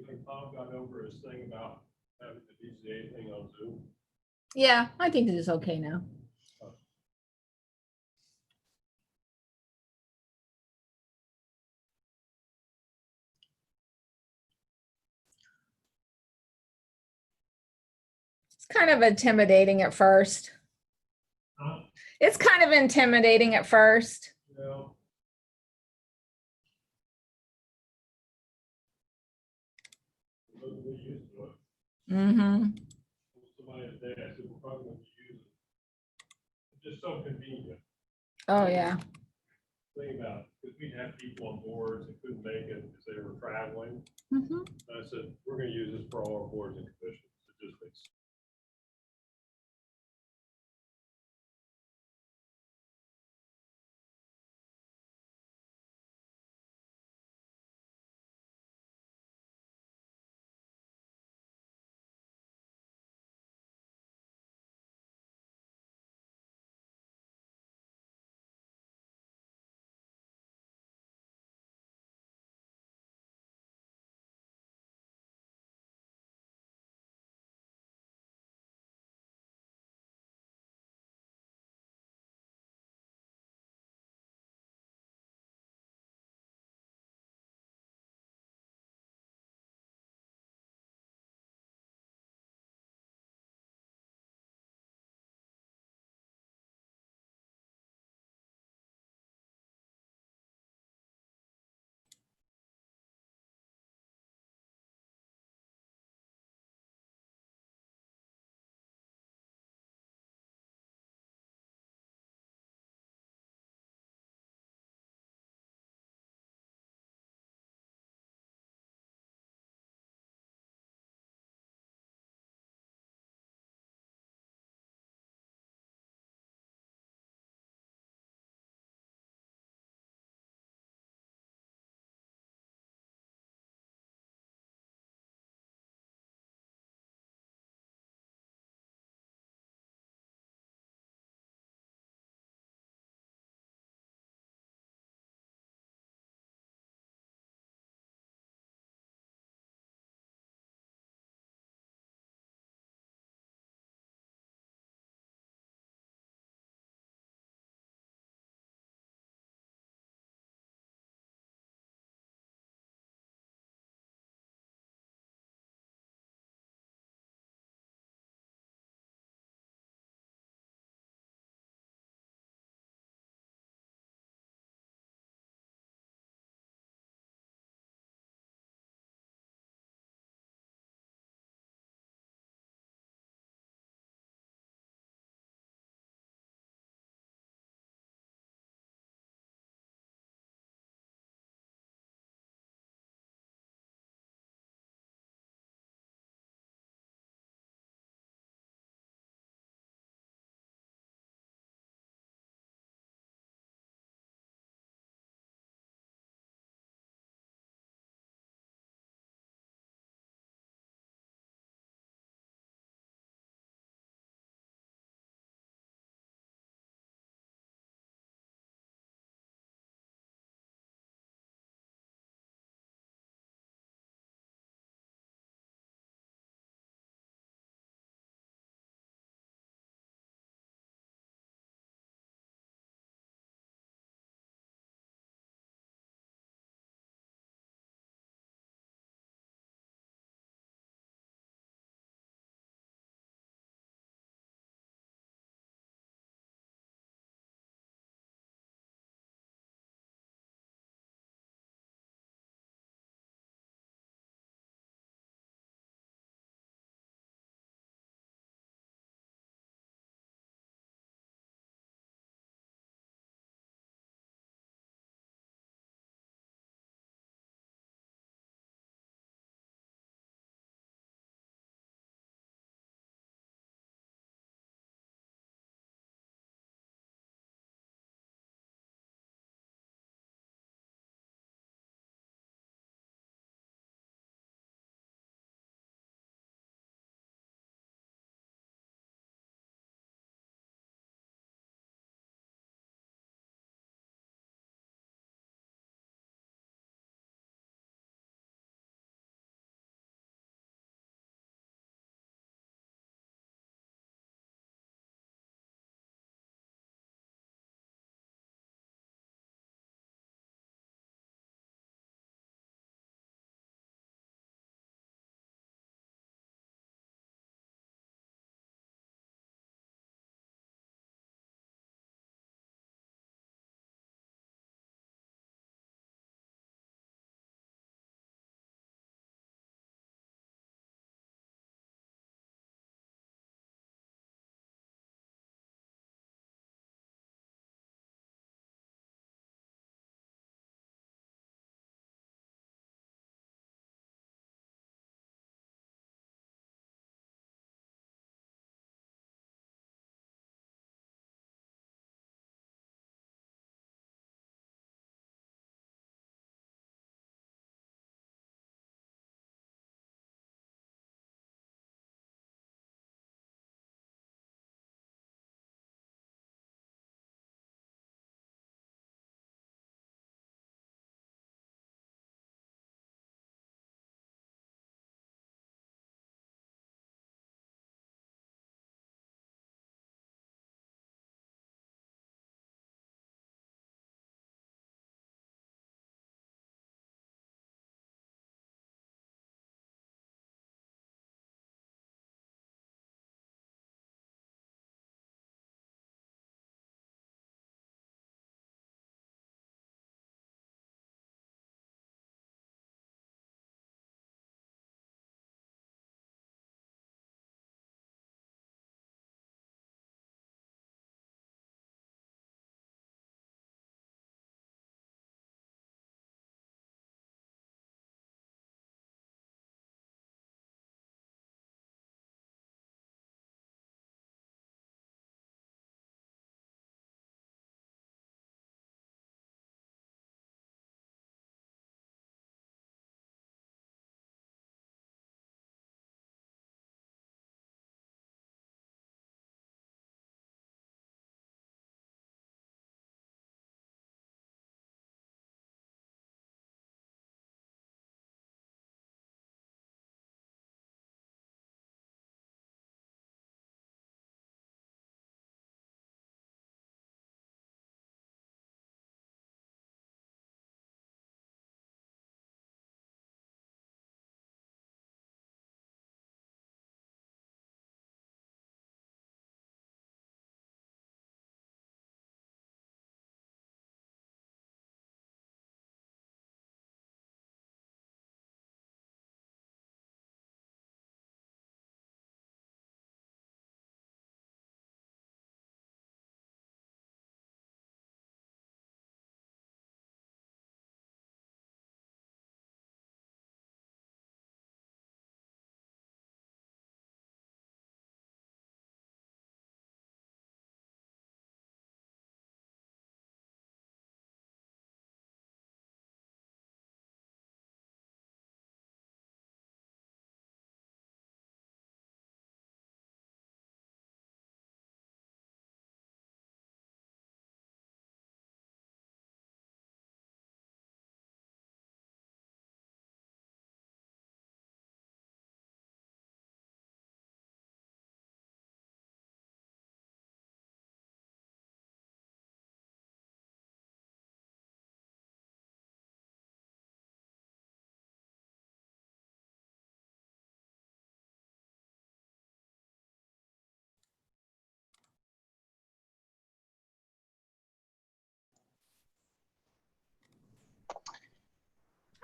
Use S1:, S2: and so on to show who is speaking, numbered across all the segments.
S1: You think Tom got over his thing about having the DCA thing on Zoom?
S2: Yeah, I think it is okay now. It's kind of intimidating at first.
S1: Huh?
S2: It's kind of intimidating at first.
S1: You know? Those who use it.
S2: Mm-hmm.
S1: Somebody today, I said, we're probably going to use it. It's just so convenient.
S2: Oh, yeah.
S1: Think about it, because we'd have people on boards that couldn't make it because they were traveling.
S2: Mm-hmm.
S1: And I said, we're going to use this for all our boards and commissions. It just makes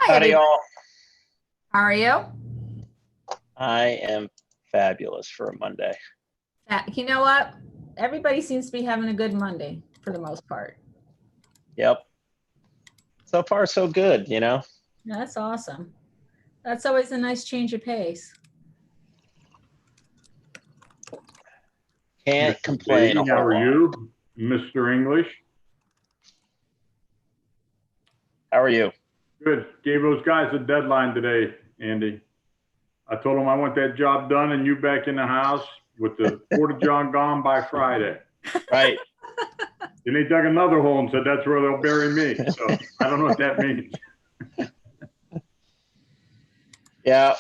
S2: Hi,
S3: Howdy,
S2: everybody.
S3: y'all.
S2: How are you?
S3: I am fabulous for a Monday.
S2: You know what? Everybody seems to be having a good Monday for the most part.
S3: Yep. So far, so good, you know?
S2: That's awesome. That's always a nice change of pace.
S3: Can't
S4: Mrs.
S3: complain a
S4: Beatty, how
S3: whole
S4: are
S3: lot.
S4: you? Mr. English?
S3: How are you?
S4: Good. Gave those guys a deadline today, Andy. I told them I want that job done and you back in the house with the Porta-John gone by Friday.
S3: Right.
S4: Then they dug another hole and said that's where they'll bury me. So I don't know what that means.
S3: Yeah.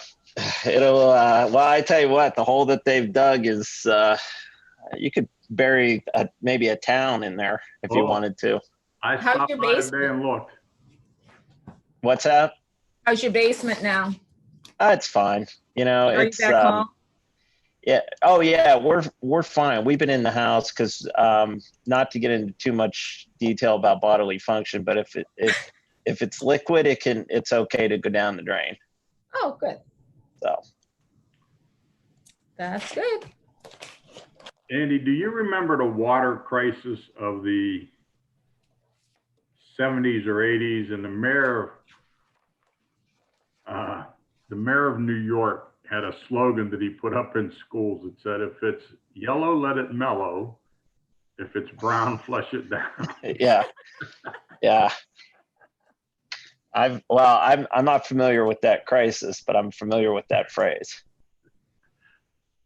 S3: It'll, well, I tell you what, the hole that they've dug is, you could bury maybe a town in there if you
S4: Oh.
S3: wanted to.
S4: I
S2: How's
S4: stopped
S2: your
S4: by
S2: basement?
S4: today and looked.
S3: What's that?
S2: How's your basement now?
S3: It's fine. You know,
S2: Are you
S3: it's,
S2: back home?
S3: yeah. Oh yeah, we're fine. We've been in the house because not to get into too much detail about bodily function, but if it's liquid, it's okay to go down the drain.
S2: Oh, good.
S3: So
S2: That's good.
S4: Andy, do you remember the water crisis of the 70s or 80s? And the mayor of New York had a slogan that he put up in schools that said, if it's yellow, let it mellow. If it's brown, flush it down.
S3: yeah, yeah. I'm not familiar with that crisis, but I'm familiar with that phrase.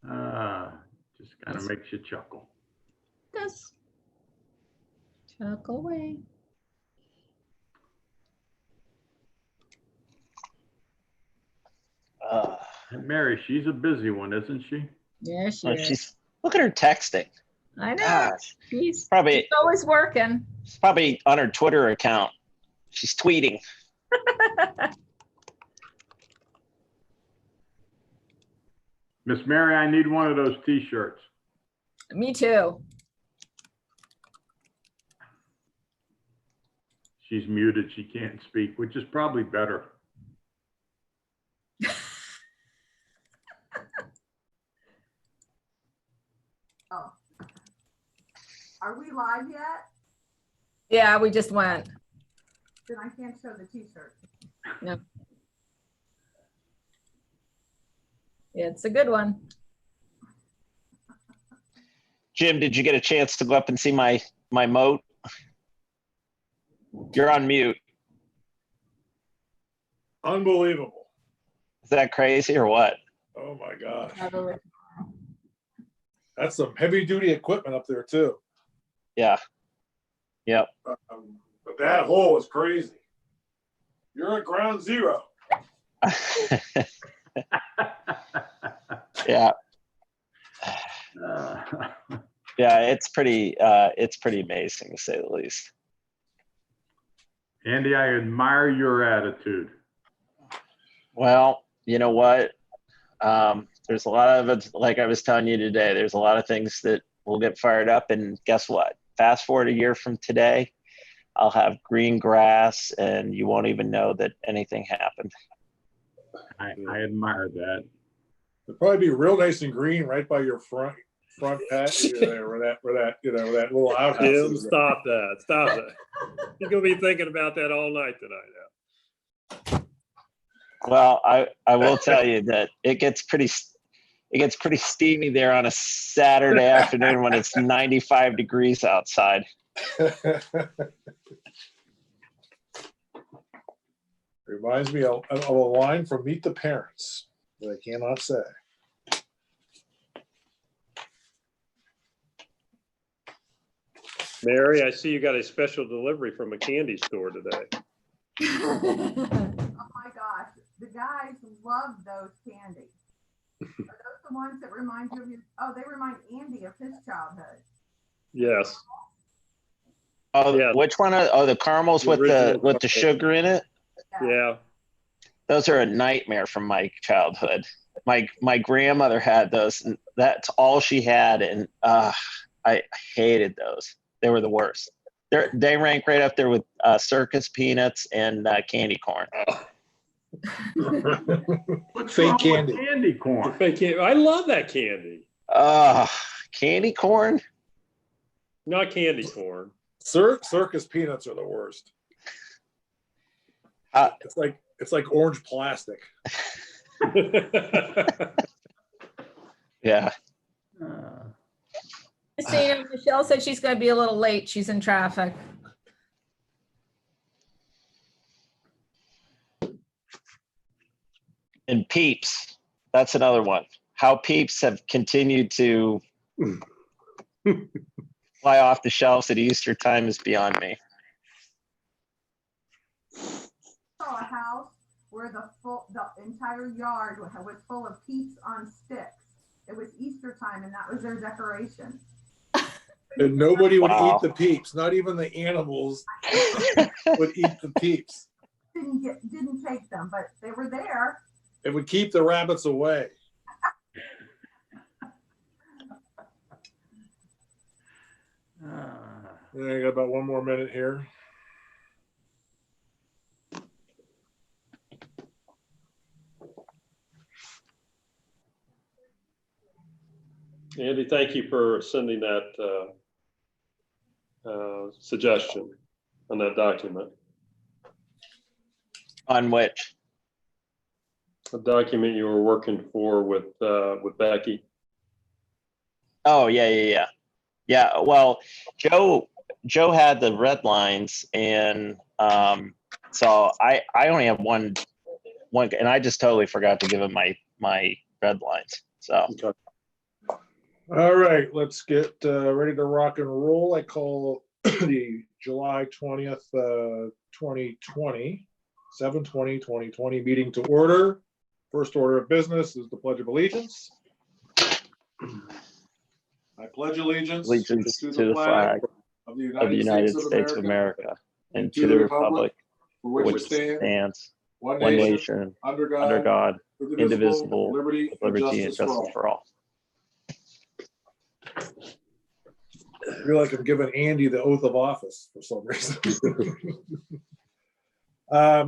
S4: Just kind of makes you chuckle.
S2: Yes. Chuck away.
S4: And Mary, she's a busy one, isn't she?
S2: Yeah, she is.
S3: Look at her texting.
S2: I know.
S3: Gosh,
S2: She's
S3: probably
S2: always working.
S3: she's probably on her Twitter account. She's tweeting.
S4: Miss Mary, I need one of those T-shirts.
S2: Me too.
S4: She's muted. She can't speak, which is probably better.
S5: Oh. Are we live yet?
S2: Yeah, we just went.
S5: Then I can't show the t-shirt.
S2: No. It's a good one.
S3: Jim, did you get a chance to go up and see my moat? You're on mute.
S1: Unbelievable.
S3: Is that crazy or what?
S1: Oh my gosh.
S2: Totally.
S1: That's some heavy duty equipment up there too.
S3: Yeah. Yep.
S1: But that hole is crazy. You're at ground zero.
S3: Yeah.
S4: Uh,
S3: Yeah, it's pretty amazing to say the least.
S4: Andy, I admire your attitude.
S3: Well, you know what? There's a lot of it, like I was telling you today, there's a lot of things that will get fired up, and guess what? Fast forward a year from today, I'll have green grass and you won't even know that anything happened.
S4: I admire that.
S1: It'd probably be real nice and green right by your front patio there, where that little outhouse
S6: Jim,
S1: is.
S6: stop that. Stop that. You're going to be thinking about that all night tonight.
S3: Well, I will tell you that it gets pretty steamy there on a Saturday afternoon when it's 95 degrees outside.
S1: Reminds me of a line from Meet the Parents that I cannot say.
S6: Mary, I see you got a special delivery from a candy store today.
S5: Oh my gosh, the guys love those candies. Are those the ones that remind you of your, oh, they remind Andy of his childhood.
S6: Yes.
S3: Oh,
S6: Yeah.
S3: which one? The caramels
S6: The
S3: with the
S6: original
S3: sugar in it?
S6: Yeah.
S3: Those are a nightmare from my childhood. My grandmother had those, and that's all she had, and I hated those. They were the worst. They rank right up there with circus peanuts and candy corn.
S4: What's
S1: Fake
S4: wrong with
S1: candy.
S4: candy corn?
S6: I love that candy.
S3: Candy corn?
S6: Not candy corn.
S1: Circus peanuts are the worst. It's like orange plastic.
S3: Yeah.
S2: Christina, Michelle said she's gonna be a little late. She's in traffic.
S3: And Peeps, that's another one. How Peeps have continued to fly off the shelves at Easter time is beyond me.
S5: Saw a house where the entire yard was full of Peeps on sticks. It was Easter time and that was their decoration.
S1: And nobody would
S3: Wow.
S1: eat the Peeps. Not even the animals would eat the Peeps.
S5: Didn't take them, but they were there.
S1: It would keep the rabbits away. I got about one more minute here.
S6: Andy, thank you for sending that suggestion on that document.
S3: On which?
S6: The document you were working for with Becky.
S3: Oh, yeah. Well, Joe had the red lines, and so I only have one, and I just totally forgot to give him my red lines. So
S6: Okay.
S1: All right, let's get ready to rock and roll. I call the July 20th, 2020, 7/20/2020 meeting to order. First order of business is the Pledge of Allegiance. I pledge allegiance
S3: to the flag
S1: of the
S3: of the United States of America and to the republic
S1: for
S3: which
S1: which it stands,
S3: one nation,
S1: under
S3: under God,
S1: indivisible,
S3: indivisible,
S1: liberty
S3: with liberty and justice for all.
S1: I feel like I'm giving Andy the oath of office for some reason.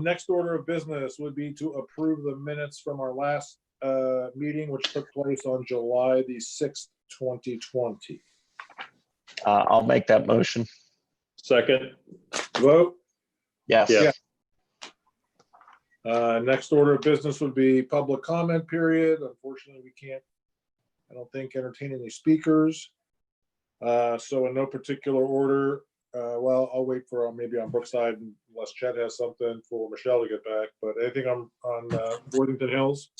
S1: Next order of business would be to approve the minutes from our last meeting, which took place on July the 6th, 2020.
S3: I'll make that motion.
S6: Second.
S1: Vote.
S3: Yes.
S6: Yeah.
S1: Next order of business would be public comment period. Unfortunately, we can't, I don't think, entertain any speakers. So in no particular order, well, I'll wait for maybe on Brookside unless Chet has something for Michelle to get back, but anything on Worthington Hills?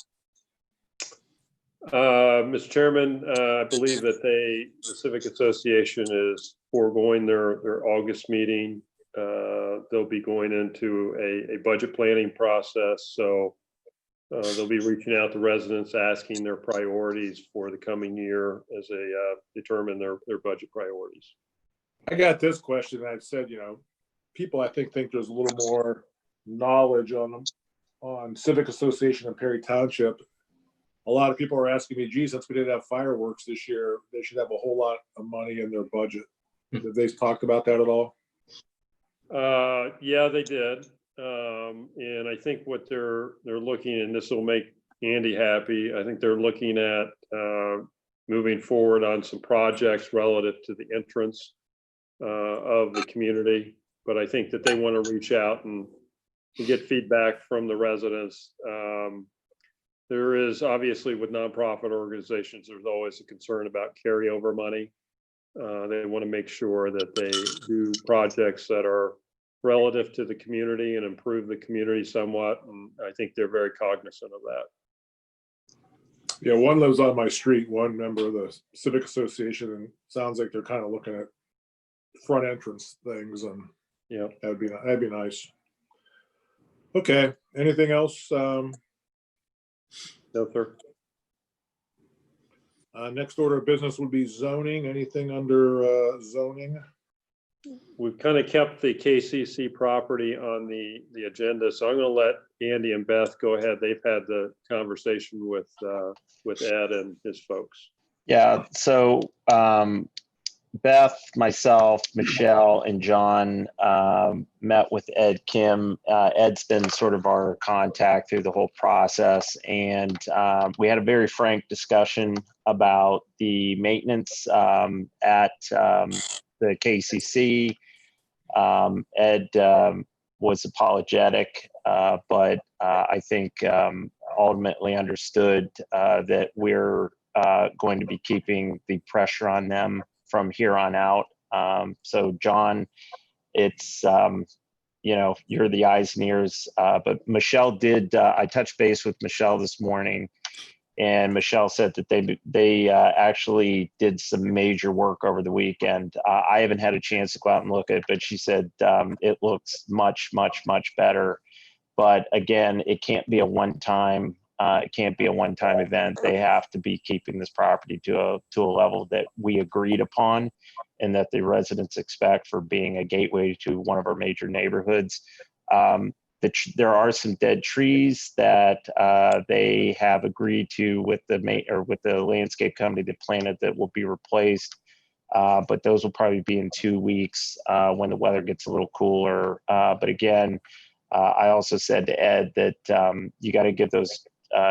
S6: Mr. Chairman, I believe that the Civic Association is foregoing their August meeting. They'll be going into a budget planning process. So they'll be reaching out to residents, asking their priorities for the coming year as they determine their budget priorities.
S1: I got this question. I've said, people I think there's a little more knowledge on Civic Association in Perry Township. A lot of people are asking me, geez, since we didn't have fireworks this year, they should have a whole lot of money in their budget. Have they talked about that at all?
S6: Yeah, they did. And I think what they're looking, and this will make Andy happy, I think they're looking at moving forward on some projects relative to the entrance of the community. But I think that they want to reach out and get feedback from the residents. There is obviously with nonprofit organizations, there's always a concern about carryover money. They want to make sure that they do projects that are relative to the community and improve the community somewhat. And I think they're very cognizant of that.
S1: Yeah, one lives on my street, one member of the Civic Association, and sounds like they're kind of looking at front entrance things, and
S6: Yeah.
S1: that'd be nice. Okay, anything else?
S6: No, sir.
S1: Next order of business would be zoning. Anything under zoning?
S6: We've kind of kept the KCC property on the agenda, so I'm going to let Andy and Beth go ahead. They've had the conversation with Ed and his folks.
S3: Yeah. So Beth, myself, Michelle, and John met with Ed Kim. Ed's been sort of our contact through the whole process, and we had a very frank discussion about the maintenance at the KCC. Ed was apologetic, but I think ultimately understood that we're going to be keeping the pressure on them from here on out. So John, it's, you're the eyes and ears, but Michelle did, I touched base with Michelle this morning, and Michelle said that they actually did some major work over the weekend. I haven't had a chance to go out and look at it, but she said it looks much, much, much better. But again, it can't be a one-time event. They have to be keeping this property to a level that we agreed upon and that the expect for being a gateway to one of our major neighborhoods. There are some dead trees that they have agreed to with the landscape company that planted that will be replaced. But those will probably be in 2 weeks when the weather gets a little cooler. But again, I also said to Ed that you got to give those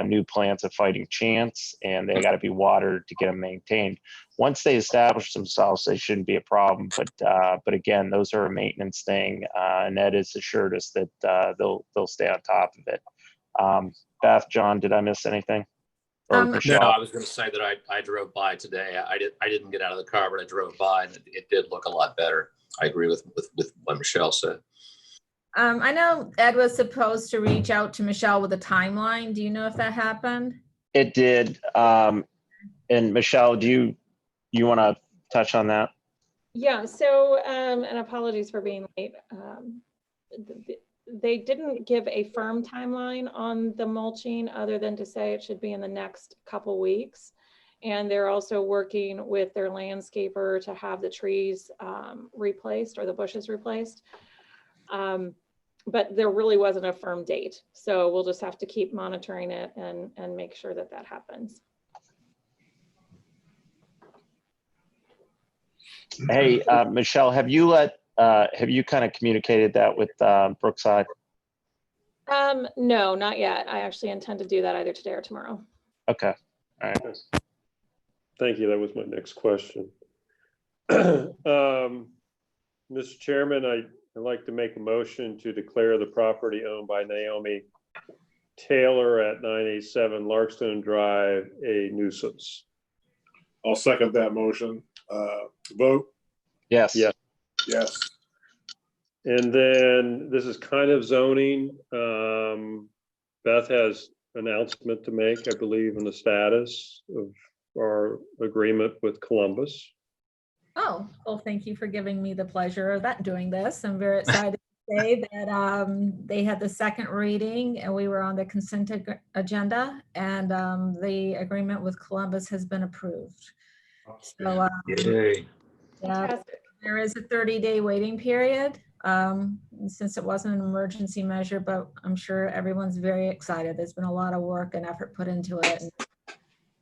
S3: new plants a fighting chance, and they got to be watered to get them maintained. Once they establish themselves, they shouldn't be a problem. But again, those are a maintenance thing, and Ed has assured us that they'll stay on top of it. Beth, John, did I miss anything? Or
S2: No,
S3: Michelle?
S7: No, I was going to say that I drove by today. I didn't get out of the car, but I drove by, and it did look a lot better. I agree with what Michelle said.
S2: I know Ed was supposed to reach out to Michelle with a timeline. Do you know if that happened?
S3: It did. And Michelle, do you want to touch on that?
S8: Yeah, so, and apologies for being late. They didn't give a firm timeline on the mulching other than to say it should be in the next couple weeks. And they're also working with their landscaper to have the trees replaced or the bushes replaced. But there really wasn't a firm date. So we'll just have to keep monitoring it and make sure that that happens.
S3: Hey, Michelle, have you kind of communicated that with Brookside?
S8: No, not yet. I actually intend to do that either today or tomorrow.
S3: Okay. All right.
S6: Thank you. That was my next question. Mr. Chairman, I'd like to make a motion to declare the property owned by Naomi Taylor at 987 Larkstone Drive a nuisance.
S1: I'll second that motion. Vote?
S3: Yes.
S6: Yes.
S1: Yes.
S6: And then this is kind of zoning. Beth has an announcement to make, I believe, in the status of our agreement with Columbus.
S2: Oh, well, thank you for giving me the pleasure of doing this. I'm very excited to say that they had the second reading and we were on the consent agenda, and the agreement with Columbus has been approved. So
S7: Yay.
S2: yeah, there is a 30-day waiting period since it wasn't an emergency measure, but I'm sure everyone's very excited. There's been a lot of work and effort put into it. And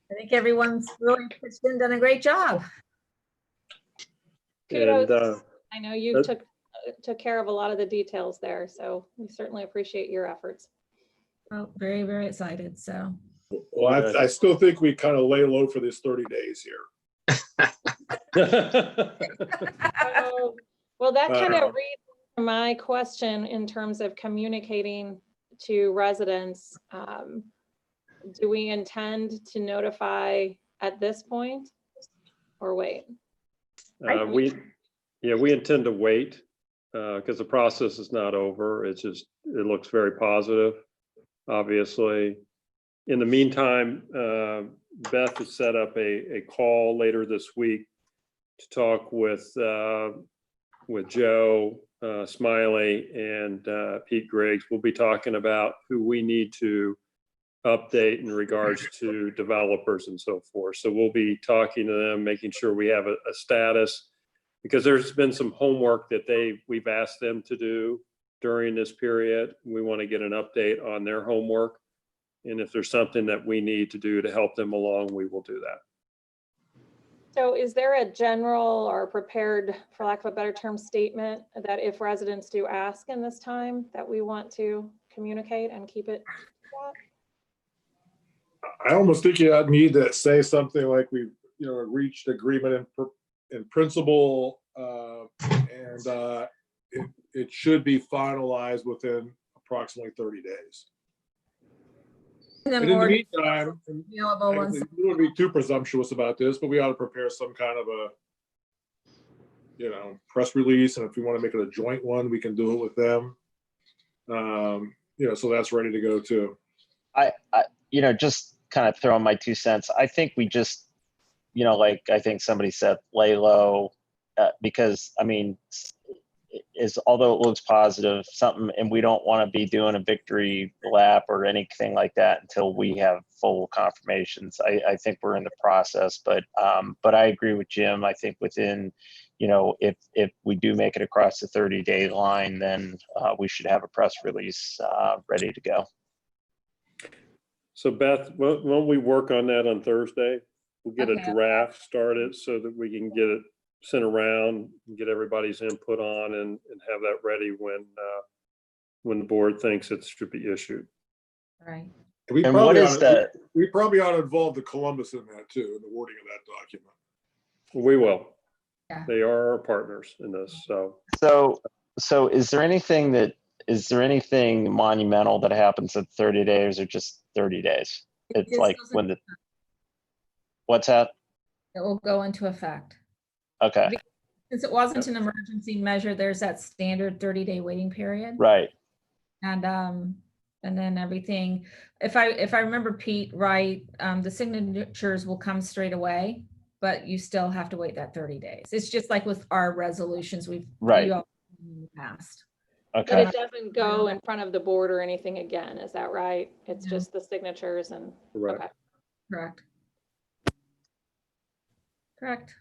S2: I think everyone's really pitched in, done a great job.
S8: Kudos.
S6: And
S8: I know you took care of a lot of the details there, so we certainly appreciate your efforts.
S2: Oh, very, very excited. So,
S1: Well, I still think we kind of lay low for this 30 days here.
S8: Well, that kind of reads my question in terms of communicating to residents. Do we intend to notify at this point or wait?
S6: we intend to wait because the process is not over. It looks very positive, obviously. In the meantime, Beth has set up a call later this week to talk with Joe Smiley and Pete Griggs. We'll be talking about who we need to update in regards to developers and so forth. So we'll be talking to them, making sure we have a status, because there's been some homework that we've asked them to do during this period. We want to get an update on their homework. And if there's something that we need to do to help them along, we will do that.
S8: So is there a general or prepared, for lack of a better term, statement that if residents do ask in this time that we want to communicate and keep it?
S1: I almost think you need to say something like we, reached agreement in principle, and it should be finalized within approximately 30 days.
S2: And
S1: And
S2: then
S1: in the
S2: more
S1: meantime,
S2: available
S1: I
S2: ones.
S1: wouldn't be too presumptuous about this, but we ought to prepare some kind of a, press release. And if we want to make it a joint one, we can do it with them. So that's ready to go too.
S3: I just kind of throwing my 2 cents. I think we just, like I think somebody said, lay low, because I mean, although it looks positive, and we don't want to be doing a victory lap or anything like that until we have full confirmations. I think we're in the process, but I agree with Jim. I think within, if we do make it across the 30-day line, then we should have a press release ready to go.
S6: So Beth, won't we work on that on Thursday? We'll get
S2: Okay.
S6: a draft started so that we can get it sent around and get everybody's input on and have that ready when the board thinks it should be issued.
S2: Right.
S1: We
S3: And
S1: probably
S3: what is that?
S1: We probably ought to involve the Columbus in that too, in the wording of that document.
S6: We will.
S2: Yeah.
S6: They are our partners in this, so.
S3: So is there anything monumental that happens at 30 days or just 30 days? It's like when what's that?
S2: It will go into effect.
S3: Okay.
S2: Since it wasn't an emergency measure, there's that standard 30-day waiting period.
S3: Right.
S2: And then everything, if I remember Pete right, the signatures will come straight away, but you still have to wait that 30 days. It's just like with our resolutions
S3: Right.
S2: you all in the past.
S8: But
S3: Okay.
S8: it doesn't go in front of the board or anything again, is that right? It's just the signatures and,
S6: Correct.
S8: okay.
S2: Correct.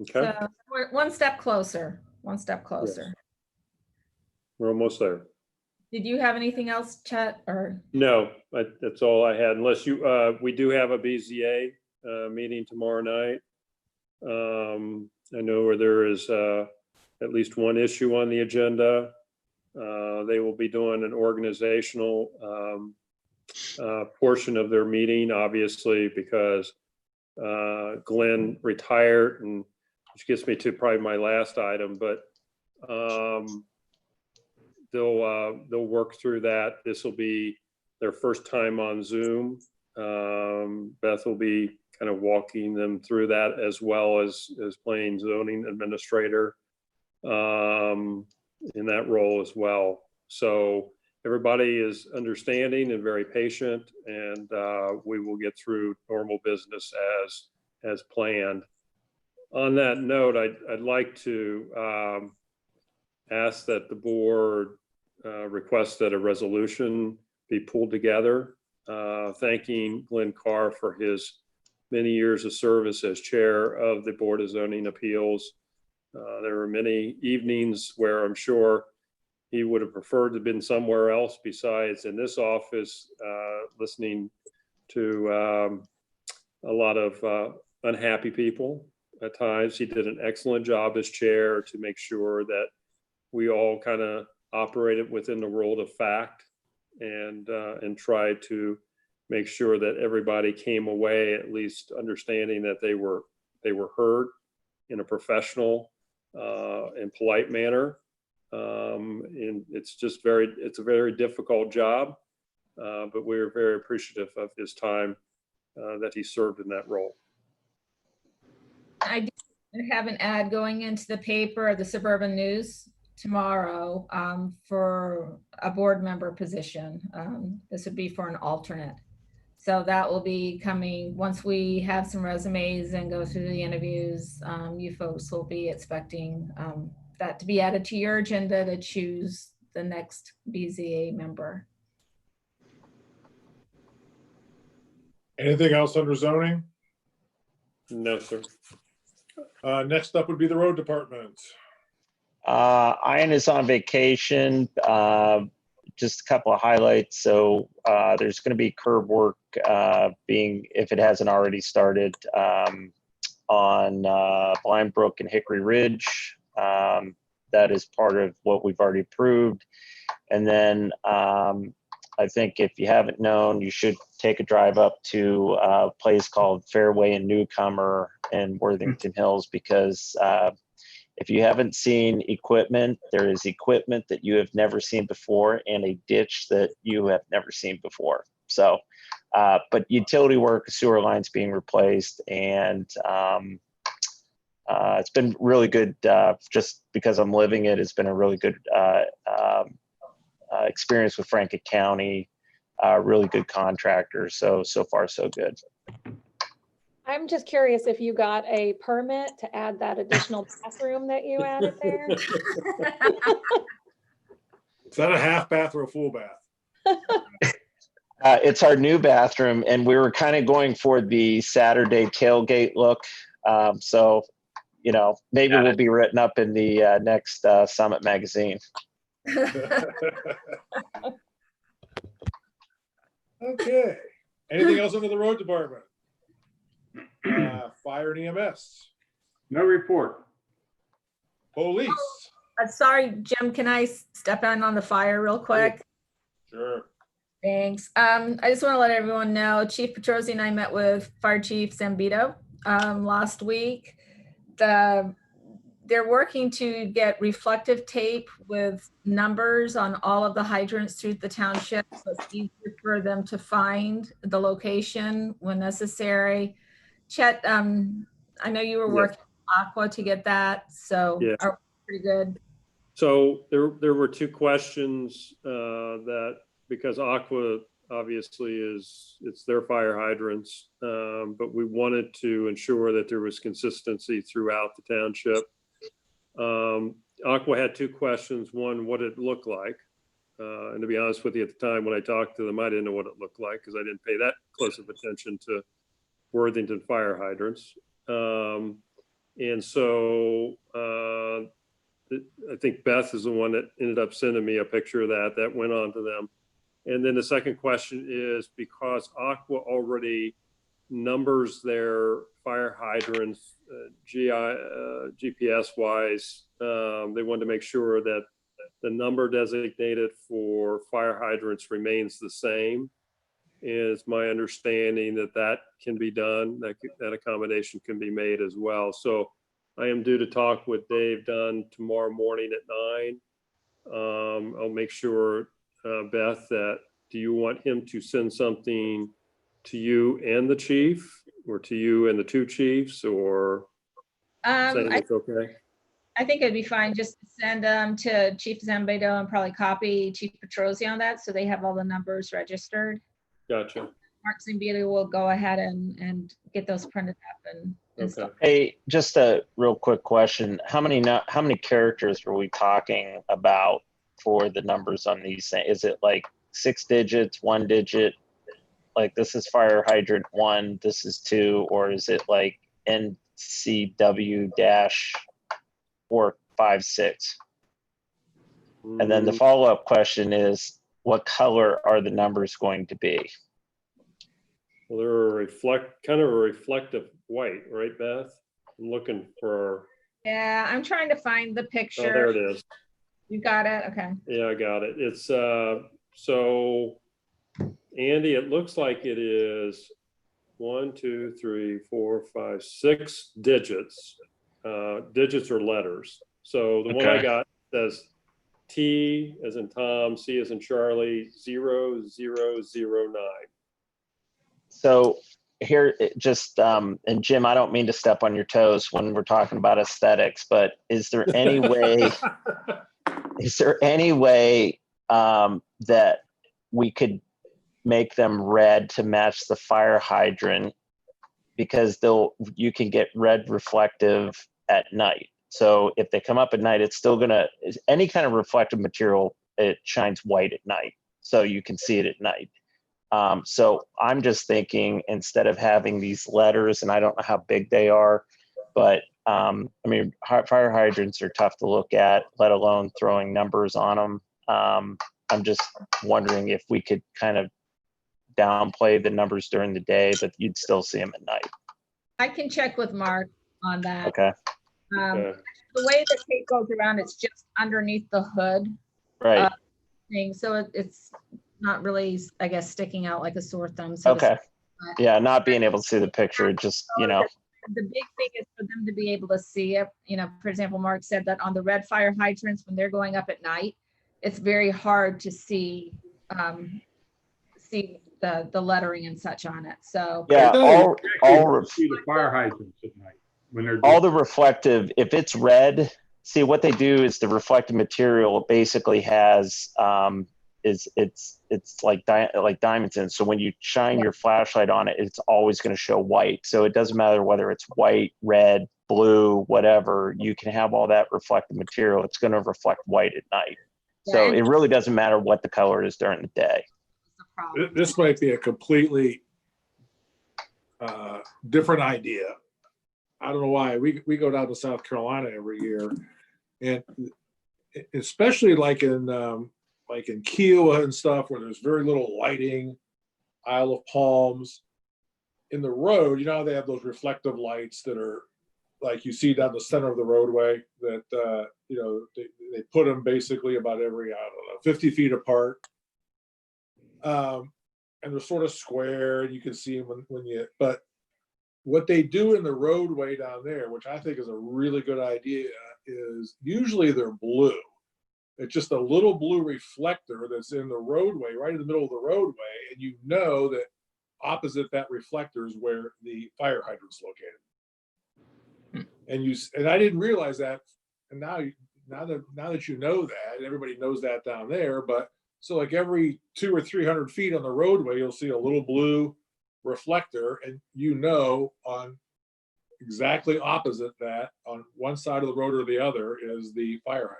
S6: Okay,
S2: So we're one step closer.
S6: we're almost there.
S2: Did you have anything else, Chet, or?
S6: No, that's all I had, unless we do have a BZA meeting tomorrow night. I know where there is at least one issue on the agenda. They will be doing an organizational portion of their meeting, obviously, because Glenn retired, and which gets me to probably my last item, but they'll work through that. This will be their first time on Zoom. Beth will be kind of walking them through that, as well as playing zoning administrator in that role as well. So everybody is understanding and very patient, and we will get through normal business as planned. On that note, I'd like to ask that the board request that a resolution be pulled together, thanking Glenn Carr for his many years of service as chair of the Board of Zoning Appeals. There were many evenings where I'm sure he would have preferred to have been somewhere else besides in this office, listening to a lot of unhappy people at times. He did an excellent job as chair to make sure that we all kind of operated within the world of fact and tried to make sure that everybody came away at least understanding that they were heard in a professional and polite manner. And it's a very difficult job, but we're very appreciative of his time that he served in that role.
S2: I do have an ad going into the paper, the Suburban News, tomorrow for a board member position. This would be for an alternate. So that will be coming once we have some resumes and go through the interviews. You folks will be expecting that to be added to your agenda to choose the next BZA member.
S1: Anything else under zoning?
S6: No, sir.
S1: Next up would be the road department.
S3: Ian is on vacation. Just a couple of highlights. So there's going to be curb work if it hasn't already started, Blind Brook and Hickory Ridge. That is part of what we've already approved. And then I think if you haven't known, you should take a drive up to a place called Fairway and Newcomer in Worthington Hills, because if you haven't seen equipment, there is equipment that you have never seen before and a ditch that you have never seen before. So, but utility work, sewer lines being replaced, and it's been really good. Just because I'm living it, it's been a really good experience with Franklin County. Really good contractor. So far so good.
S8: I'm just curious if you got a permit to add that additional bathroom that you added there?
S1: Is that a half bath or a full bath?
S3: It's our new bathroom, and we were kind of going for the Saturday tailgate look. So, you know, maybe we'll be written up in the next Summit magazine.
S1: Okay. Anything else under the road department? Fire and EMS.
S4: No report.
S1: Police.
S2: Sorry, Jim, can I step in on the fire real quick?
S1: Sure.
S2: Thanks. I just want to let everyone know, Chief Petrosi and I met with Fire Chief Zambito last week. They're working to get reflective tape with numbers on all of the hydrants through the township, so it's easier for them to find the location when necessary. Chet, I know you were working with Aqua to get that, so
S6: Yeah.
S2: are we pretty good?
S6: So there were two questions that, because Aqua obviously it's their fire hydrants, but we wanted to ensure that there was consistency throughout the township. Aqua had two questions. One, what it looked like. And to be honest with you, at the time when I talked to them, I didn't know what it looked like because I didn't pay that close of attention to Worthington fire hydrants. And so I think Beth is the one that ended up sending me a picture of that went on to them. And then the second question is, because Aqua already numbers their fire hydrants GPS wise, they wanted to make sure that the number designated for fire hydrants remains the same. It's my understanding that can be done, that accommodation can be made as well. So I am due to talk with Dave Dunn tomorrow morning at 9. I'll make sure, Beth, do you want him to send something to you and the chief, or to you and the two chiefs, or saying it's okay?
S2: I think it'd be fine just to send them to Chief Zambito and probably copy Chief Petrosi on that, so they have all the numbers registered.
S6: Gotcha.
S2: Mark Zambito will go ahead and get those printed up and
S6: Okay.
S3: Hey, just a real quick question. How many characters are we talking about for the numbers on these things? Is it like 6 digits, 1 digit? Like this is fire hydrant 1, this is 2, or is it like NCW-456? And then the follow-up question is, what color are the numbers going to be?
S6: Well, they're kind of a reflective white, right, Beth? I'm looking for.
S2: Yeah, I'm trying to find the picture.
S6: Oh, there it is.
S2: You got it? Okay.
S6: Yeah, I got it. It's so Andy, it looks like it is 1, 2, 3, 4, 5, 6 digits. Digits or letters. So the one I got says T as in Tom, C as in Charlie, 0009.
S3: So here, just, and Jim, I don't mean to step on your toes when we're talking about aesthetics, but is there any way, that we could make them red to match the fire hydrant? Because you can get red reflective at night. So if they come up at night, it's still any kind of reflective material, it shines white at night. So you can see it at night. So I'm just thinking, instead of having these letters, and I don't know how big they are, but I mean, fire hydrants are tough to look at, let alone throwing numbers on them. I'm just wondering if we could kind of downplay the numbers during the day, but you'd still see them at night.
S2: I can check with Mark on that.
S3: Okay,
S6: Okay.
S2: The way the tape goes around, it's just underneath the hood
S3: right,
S2: thing. So it's not really, I guess, sticking out like a sore thumb. So to
S3: okay.
S2: speak.
S3: Yeah, not being able to see the picture, just, you know,
S2: The big thing is for them to be able to see it. You know, for example, Mark said that on the red fire hydrants, when they're going up at night, it's very hard to see the lettering and such on it. So
S3: yeah,
S4: Actually, hard to see the fire hydrants at night when they're
S3: all
S4: just,
S3: the reflective, if it's red, see what they do is the reflective material basically has it's like diamonds in. So when you shine your flashlight on it, it's always going to show white. So it doesn't matter whether it's white, red, blue, whatever, you can have all that reflective material. It's going to reflect white at night. So it really doesn't matter what the color is during the day.
S1: This might be a completely different idea. I don't know why. We go down to South Carolina every year, and especially like in Kiowa and stuff where there's very little lighting, Isle of Palms, in the road, you know, they have those reflective lights that are like you see down the center of the roadway that, you know, they put them basically about every, I don't know, 50 feet apart. And they're sort of square and you can see them but what they do in the roadway down there, which I think is a really good idea, is usually they're blue. It's just a little blue reflector that's in the roadway, right in the middle of the roadway. And you know that opposite that reflector is where the fire hydrant's located. And I didn't realize that. And now that you know that, everybody knows that down there. But so like every 200 or 300 feet on the roadway, you'll see a little blue reflector, and you know on exactly opposite that, on one side of the road or the other, is the fire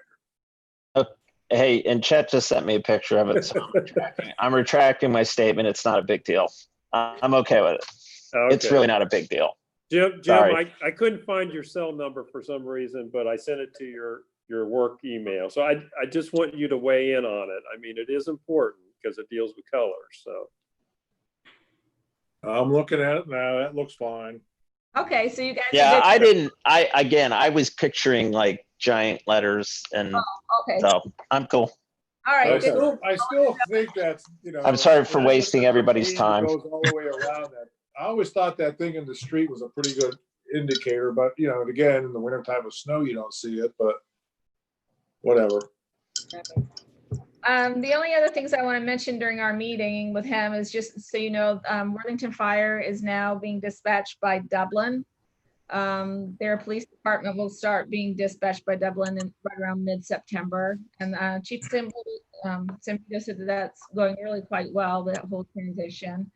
S1: hydrant.
S3: Hey, and Chet just sent me a picture of it. So I'm retracting my statement. It's not a big deal. I'm okay with it.
S6: Okay.
S3: It's really not a big deal.
S6: Jim,
S3: Sorry.
S6: I couldn't find your cell number for some reason, but I sent it to your work email. So I just want you to weigh in on it. I mean, it is important because it deals with colors. So
S1: I'm looking at it now. That looks fine.
S2: okay, so you guys.
S3: Yeah, I was picturing like giant letters, and
S2: Okay.
S3: so I'm cool.
S2: All right.
S1: I still think that's, you know.
S3: I'm sorry for wasting everybody's time.
S1: Goes all the way around that. I always thought that thing in the street was a pretty good indicator, but you know, again, in the wintertime with snow, you don't see it, but whatever.
S2: The only other things I want to mention during our meeting with him is just so you know, Worthington Fire is now being dispatched by Dublin. Their police department will start being dispatched by Dublin right around mid-September. And Chief Simple said that that's going really quite well, that whole transition.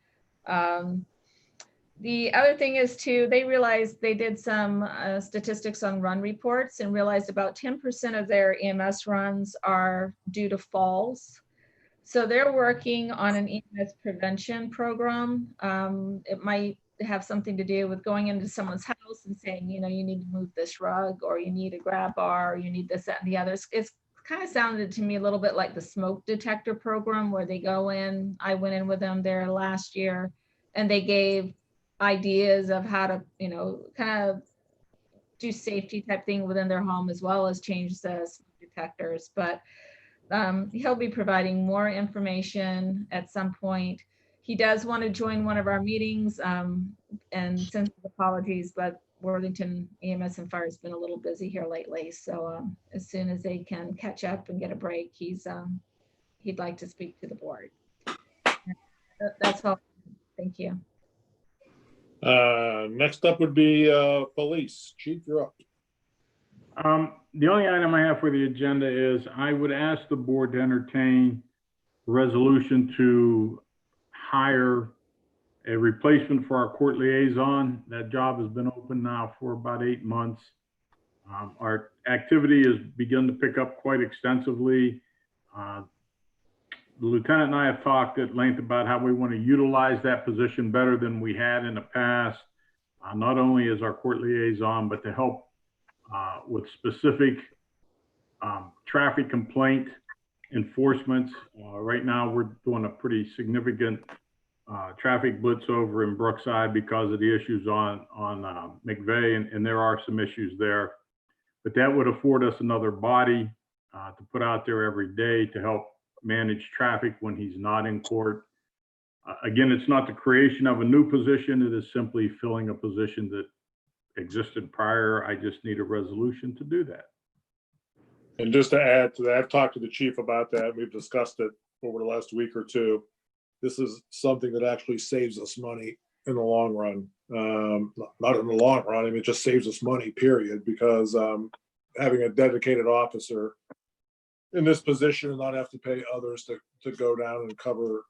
S2: The other thing is too, they realized they did some statistics on run reports and realized about 10% of their EMS runs are due to falls. So they're working on an EMS prevention program. It might have something to do with going into someone's house and saying, you know, you need to move this rug, or you need a grab bar, or you need this, that, and the other. It's kind of sounded to me a little bit like the smoke detector program where they go in. I went in with them there last year and they gave ideas of how to, you know, kind of do safety type thing within their home as well as change the smoke detectors. But he'll be providing more information at some point. He does want to join one of our meetings, and sends his apologies, but Worthington EMS and Fire has been a little busy here lately. So as soon as they can catch up and get a break, he'd like to speak to the board. That's all. Thank you.
S1: Next up would be police. Chief, you're up.
S4: the only item I have for the agenda is I would ask the board to entertain a resolution to hire a replacement for our court liaison. That job has been open now for about 8 months. Our activity has begun to pick up quite extensively. The lieutenant and I have talked at length about how we want to utilize that position better than we had in the past, not only as our court liaison, but to help with specific traffic complaint enforcement. Right now, we're doing a pretty significant traffic blitz over in Brookside because of the issues on McVeigh, and there are some issues there. But that would afford us another body to put out there every day to help manage traffic when he's not in court. Again, it's not the creation of a new position. It is simply filling a position that existed prior. I just need a resolution to do that.
S1: And just to add to that, I've talked to the chief about that. We've discussed it over the last week or two. This is something that actually saves us money in the long run. Not in the long run, I mean, it just saves us money, period, because having a dedicated officer in this position and not have to pay others to go down and cover,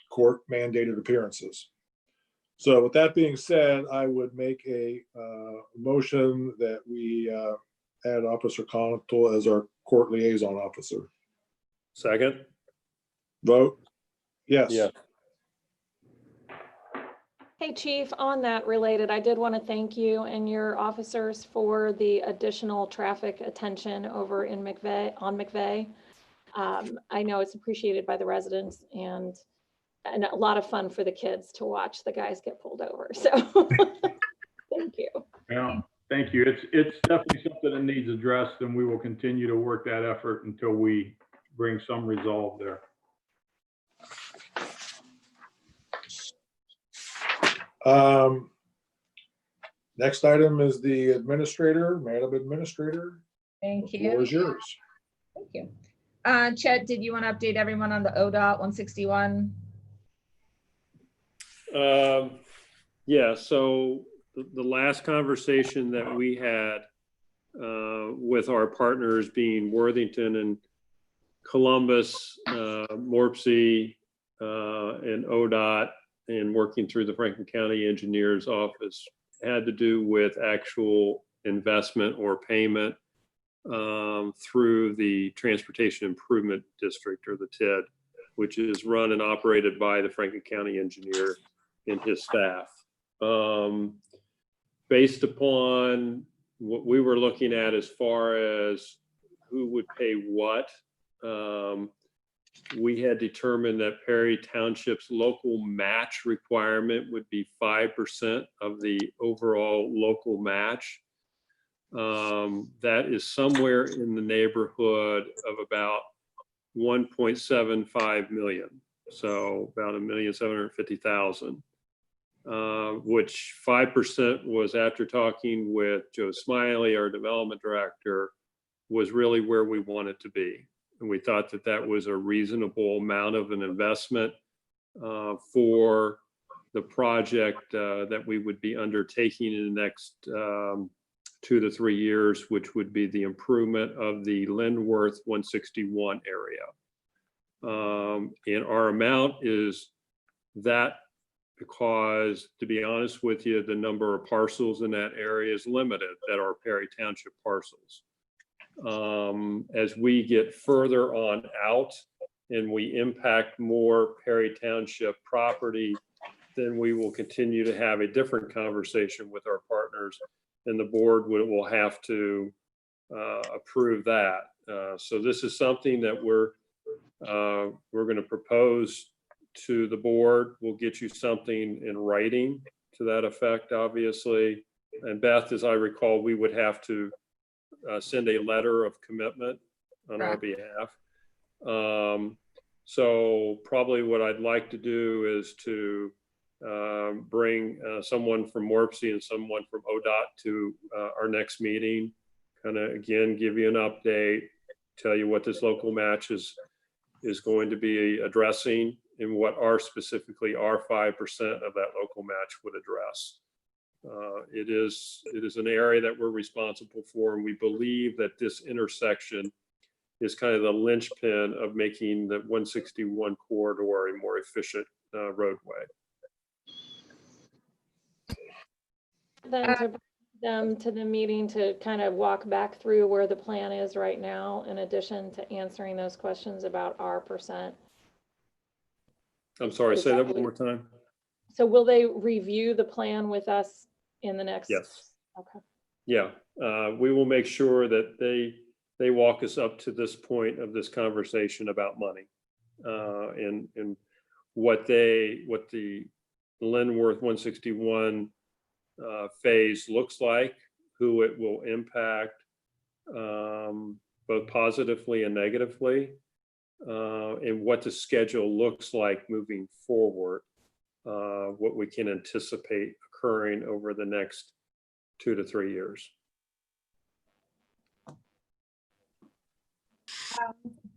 S1: court mandated appearances. So with that being said, I would make a motion that we add Officer Connaughton as our court liaison officer.
S6: Second?
S1: Vote? Yes.
S6: Yeah.
S8: Hey, Chief, on that related, I did want to thank you and your officers for the additional traffic attention over in McVeigh. I know it's appreciated by the residents and a lot of fun for the kids to watch the guys get pulled over. So thank you.
S4: Yeah, thank you. It's definitely something that needs addressed, and we will continue to work that effort until we bring some resolve there.
S1: Next item is the administrator, Madam Administrator.
S2: Thank
S1: The floor is
S2: you.
S1: yours.
S2: Thank you. Chet, did you want to update everyone on the ODOT 161?
S6: Yeah, so the last conversation that we had with our partners being Worthington and Columbus, Morpsey, and ODOT, and working through the Franklin County Engineer's Office had to do with actual investment or payment through the Transportation Improvement District, or the TID, which is run and operated by the Franklin County Engineer and his staff. Based upon what we were looking at as far as who would pay what, we had determined that Perry Township's local match requirement would be 5% of the overall local match. That is somewhere in the neighborhood of about 1.75 million. So about 1,750,000, which 5% was, after talking with Joe Smiley, our development director, was really where we wanted to be. And we thought that that was a reasonable amount of an investment for the project that we would be undertaking in the next 2 to 3 years, which would be the improvement of the Lindworth 161 area. And our amount is that because, to be honest with you, the number of parcels in that area is limited that are Perry Township parcels. As we get further on out and we impact more Perry Township property, then we will continue to have a different conversation with our partners, and the board will have to approve that. So this is something that we're going to propose to the board. We'll get you something in writing to that effect, obviously. And Beth, as I recall, we would have to send a letter of commitment on our behalf. So probably what I'd like to do is to bring someone from Morpsey and someone from ODOT to our next meeting, kind of again give you an update, tell you what this local match is going to be addressing and what specifically our 5% of that local match would address. It is an area that we're responsible for, and we believe that this intersection is kind of the linchpin of making the 161 corridor a more efficient roadway.
S8: Then to bring them to the meeting to kind of walk back through where the plan is right now, in addition to answering those questions about our percent.
S6: I'm sorry, say that one more time.
S8: So will they review the plan with us in the next?
S6: Yes.
S8: Okay.
S6: Yeah, we will make sure that they walk us up to this point of this conversation about money. And what the Linworth 161 phase looks like, who it will impact, both positively and negatively, and what the schedule looks like moving forward, what we can anticipate occurring over the next 2 to 3 years.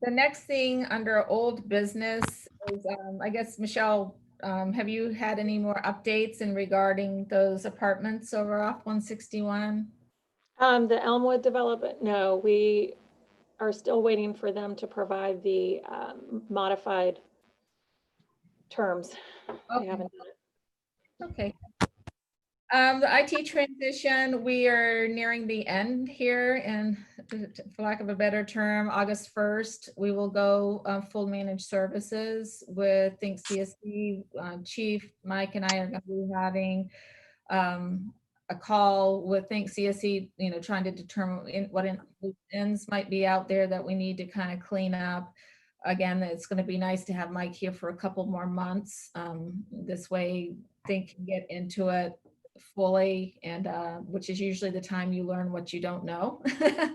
S2: The next thing under old business is, I guess, Michelle, have you had any more updates in regarding those apartments over off 161?
S8: The Elmwood development, no, we are still waiting for them to provide the modified terms. They
S2: Okay.
S8: haven't done it.
S2: Okay. The IT transition, we are nearing the end here, and for lack of a better term, August 1st, we will go full managed services with Think CSC. Chief Mike and I are going to be having a call with Think CSC, trying to determine what ends might be out there that we need to kind of clean up. Again, it's going to be nice to have Mike here for a couple more months. This way, Think can get into it fully, and which is usually the time you learn what you don't know. So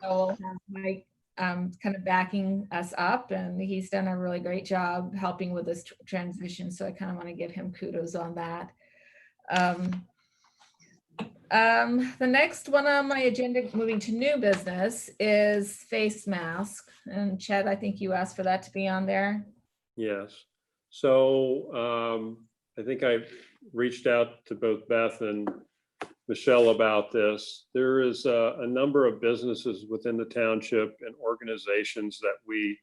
S2: we'll have Mike kind of backing us up, and he's done a really great job helping with this transition. So I kind of want to give him kudos on that. The next one on my agenda, moving to new business, is face mask. And Chad, I think you asked for that to be on there.
S6: Yes. So I think I've reached out to both Beth and Michelle about this. There is a number of businesses within the township and organizations that we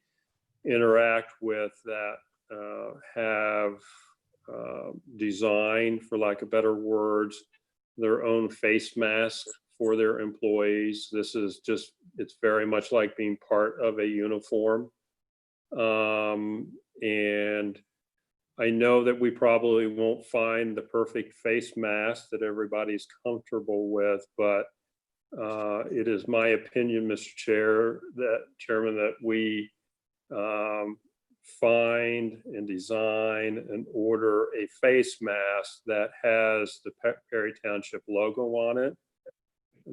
S6: interact with that have designed, for lack of better words, their own face mask for their employees. This is just, it's very much like being part of a uniform. And I know that we probably won't find the perfect face mask that everybody's comfortable with, but it is my opinion, Mr. Chairman, that we find and design and order a face mask that has the Perry Township logo on it,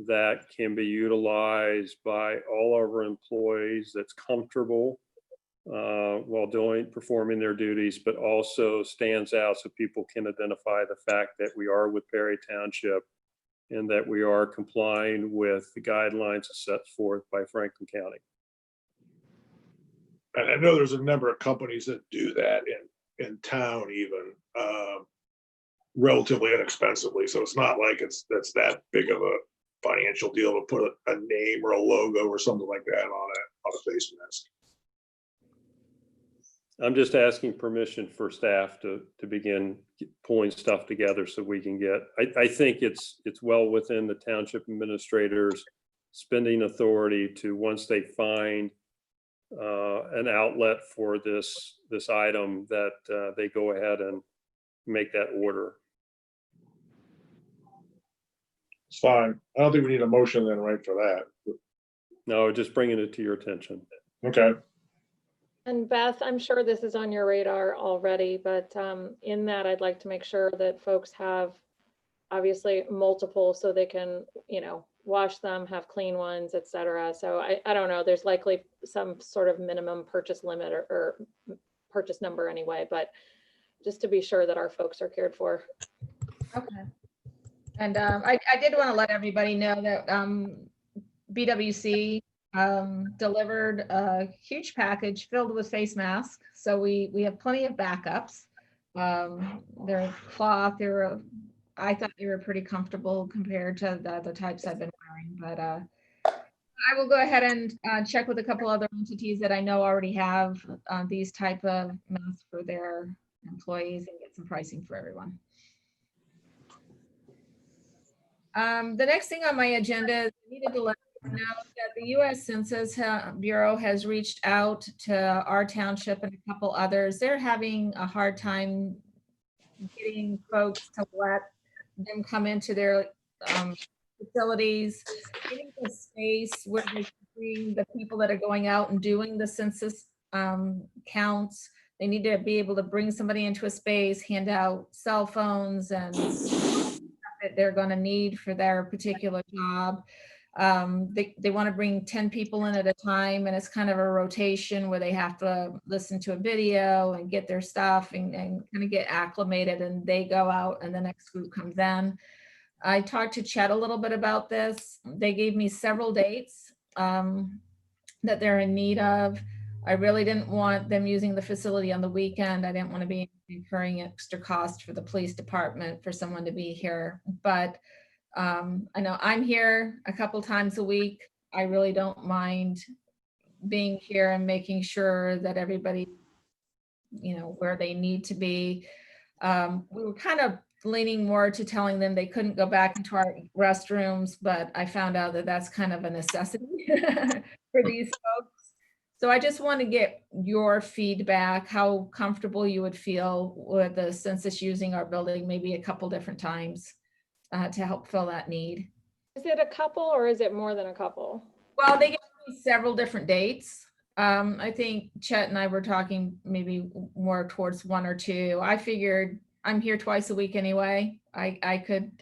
S6: that can be utilized by all of our employees, that's comfortable while performing their duties, but also stands out so people can identify the fact that we are with Perry Township and that we are complying with the guidelines set forth by Franklin County.
S1: And I know there's a number of companies that do that in town, even relatively inexpensively. So it's not like that's that big of a financial deal to put a name or a logo or something like that on a face mask.
S6: I'm just asking permission for staff to begin pulling stuff together so we can get, I think it's well within the township administrators' spending authority to, once they find an outlet for this item, that they go ahead and make that order.
S1: It's fine. I don't think we need a motion then, right, for that.
S6: No, just bringing it to your attention.
S1: Okay.
S8: And Beth, I'm sure this is on your radar already, but in that, I'd like to make sure that folks have obviously multiple, so they can, wash them, have clean ones, et cetera. So I don't know, there's likely some sort of minimum purchase limit or purchase number anyway, but just to be sure that our folks are cared for.
S2: Okay. And I did want to let everybody know that BWC delivered a huge package filled with face masks. So we have plenty of backups. They're cloth. I thought they were pretty comfortable compared to the other types I've been wearing. But I will go ahead and check with a couple other entities that I know already have these type of masks for their employees and get some pricing for everyone. The next thing on my agenda is I needed to let you know that the U.S. Census Bureau has reached out to our township and a couple others. They're having a hard time getting folks to let them come into their facilities, getting the space where they can bring the people that are going out and doing the census counts They need to be able to bring somebody into a space, hand out cell phones and stuff that they're going to need for their particular job. They want to bring 10 people in at a time, and it's kind of a rotation where they have to listen to a video and get their stuff and kind of get acclimated, and they go out and the next group comes in. I talked to Chet a little bit about this. They gave me several dates that they're in need of. I really didn't want them using the facility on the weekend. I didn't want to be incurring extra cost for the police department for someone to be here. But I know I'm here a couple times a week. I really don't mind being here and making sure that everybody, where they need to be. We were kind of leaning more to telling them they couldn't go back into our restrooms, but I found out that that's kind of a necessity for these folks. So I just want to get your feedback, how comfortable you would feel with the census using our building maybe a couple different times to help fill that need.
S8: Is it a couple or is it more than a couple?
S2: Well, they gave me several different dates. I think Chet and I were talking maybe more towards 1 or 2. I figured I'm here twice a week anyway. I could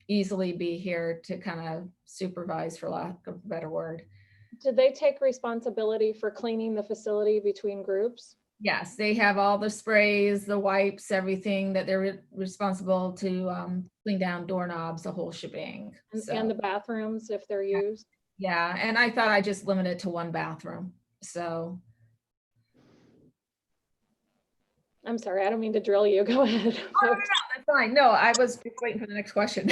S2: easily be here to kind of supervise, for lack of a better word.
S8: Did they take responsibility for cleaning the facility between groups?
S2: Yes, they have all the sprays, the wipes, everything that they're responsible to clean down, doorknobs, the whole shebang.
S8: And the bathrooms if they're used?
S2: Yeah, and I thought I just limit it to 1 bathroom. So.
S8: I'm sorry, I don't mean to drill you. Go ahead.
S2: Oh, no, that's fine. No, I was waiting for the next question.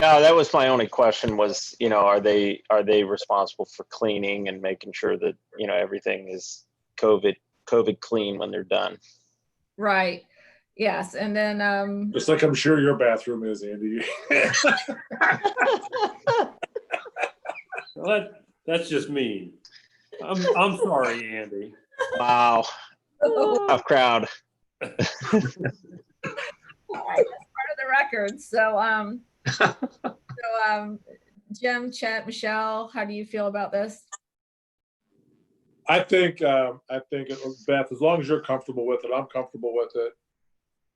S3: No, that was my only question was, are they responsible for cleaning and making sure that, everything is COVID clean when they're done?
S2: Right. Yes. And then
S1: Just like I'm sure your bathroom is, Andy.
S6: Well, that's just mean. I'm sorry, Andy.
S3: Wow. Tough crowd.
S2: all right, that's part of the record. So Jim, Chet, Michelle, how do you feel about this?
S1: I think Beth, as long as you're comfortable with it, I'm comfortable with it.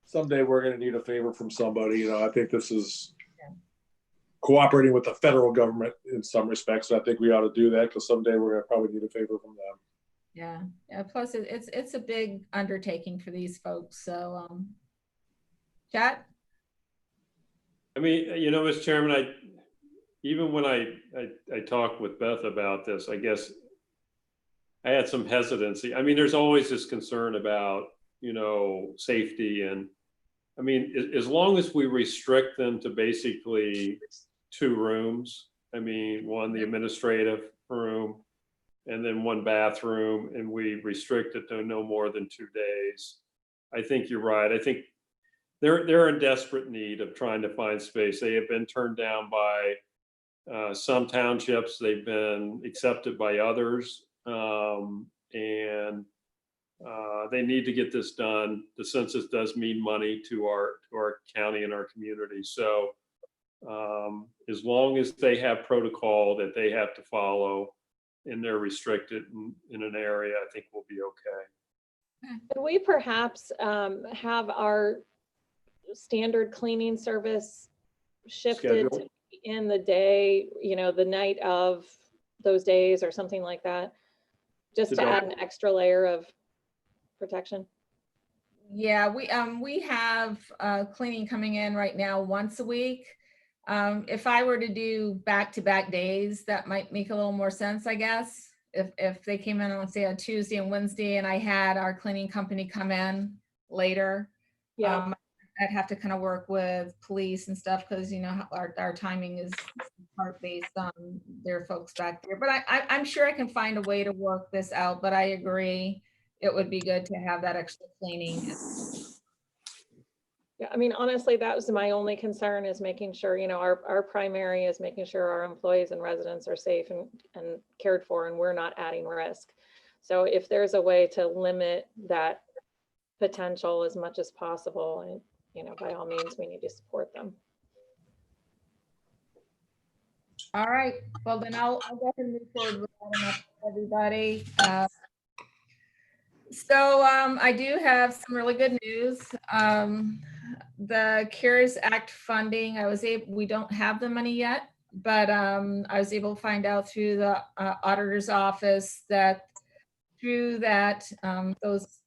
S1: Someday we're going to need a favor from somebody. I think this is cooperating with the federal government in some respects. And I think we ought to do that because someday we're going to probably need a favor from them.
S2: Yeah. Plus, it's a big undertaking for these folks. So, Chet.
S6: I mean, Mr. Chairman, even when I talked with Beth about this, I guess I had some hesitancy. I mean, there's always this concern about, safety. And I mean, as long as we restrict them to basically 2 rooms, I mean, one, the administrative room, and then 1 bathroom, and we restrict it to no more than 2 days. I think you're right. I think they're in desperate need of trying to find space. They have been turned down by some townships. They've been accepted by others, and they need to get this done. The census does mean money to our county and our community. So as long as they have protocol that they have to follow and they're restricted in an area, I think we'll be okay.
S8: Could we perhaps have our standard cleaning service shifted to in the day, the night of those days or something like that, just to add an extra layer of protection?
S2: Yeah, we have cleaning coming in right now once a week. If I were to do back-to-back days, that might make a little more sense, I guess. If they came in on, say, a Tuesday and Wednesday, and I had our cleaning company come in later,
S8: Yeah.
S2: I'd have to kind of work with police and stuff because our timing is part based on their folks back there. But I'm sure I can find a way to work this out. But I agree, it would be good to have that extra cleaning.
S8: Yeah, I mean, honestly, that was my only concern, is making sure, our primary is making sure our employees and residents are safe and cared for, and we're not adding risk. So if there's a way to limit that potential as much as possible, and by all means, we need to support them.
S2: All right, well then I'll go ahead and move forward with that enough for everybody. So I do have some really good news. The CARES Act funding, we don't have the money yet, but I was able to find out through the auditor's office that through that, those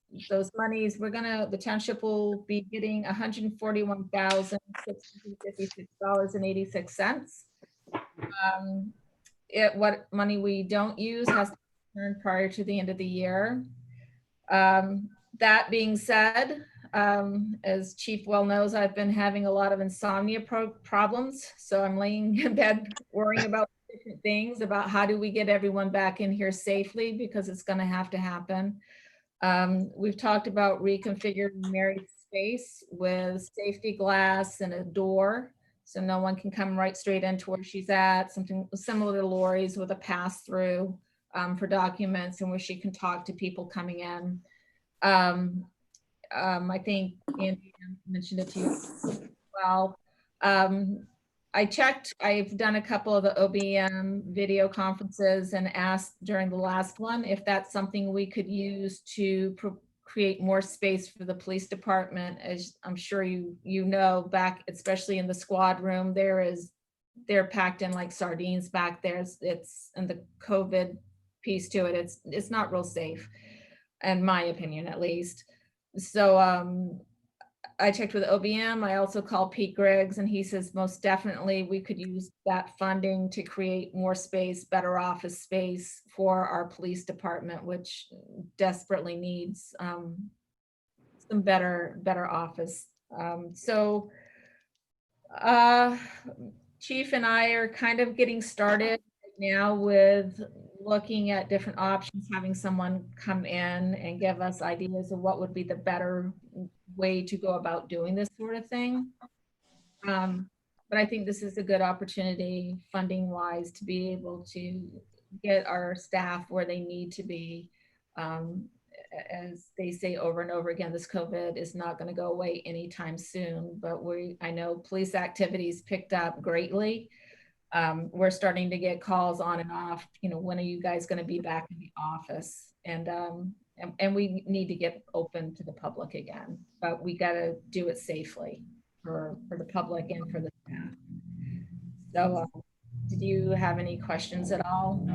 S2: monies, the township will be getting $141,656.86. What money we don't use has to be returned prior to the end of the year. That being said, as Chief well knows, I've been having a lot of insomnia problems. So I'm laying in bed worrying about different things about how do we get everyone back in here safely, because it's going to have to happen. We've talked about reconfiguring Mary's space with safety glass and a door, so no one can come right straight into where she's at, something similar to Lori's with a pass-through for documents and where she can talk to people coming in. I think Andy mentioned it to you as well. I checked, I've done a couple of the OBM video conferences and asked during the last one if that's something we could use to create more space for the police department. As I'm sure you know, back, especially in the squad room, they're packed in like sardines back there. It's and the COVID piece to it, it's not real safe, in my opinion, at least. So I checked with OBM. I also called Pete Griggs, and he says most definitely we could use that funding to create more space, better office space for our police department, which desperately needs some better office. Chief and I are kind of getting started now with looking at different options, having someone come in and give us ideas of what would be the better way to go about doing this sort of thing. But I think this is a good opportunity funding wise to be able to get our staff where they need to be. As they say over and over again, this COVID is not going to go away anytime soon, but I know police activities picked up greatly. We're starting to get calls on and off, when are you guys going to be back in the office? And we need to get open to the public again, but we got to do it safely for the public and for the staff. So did you have any questions at all?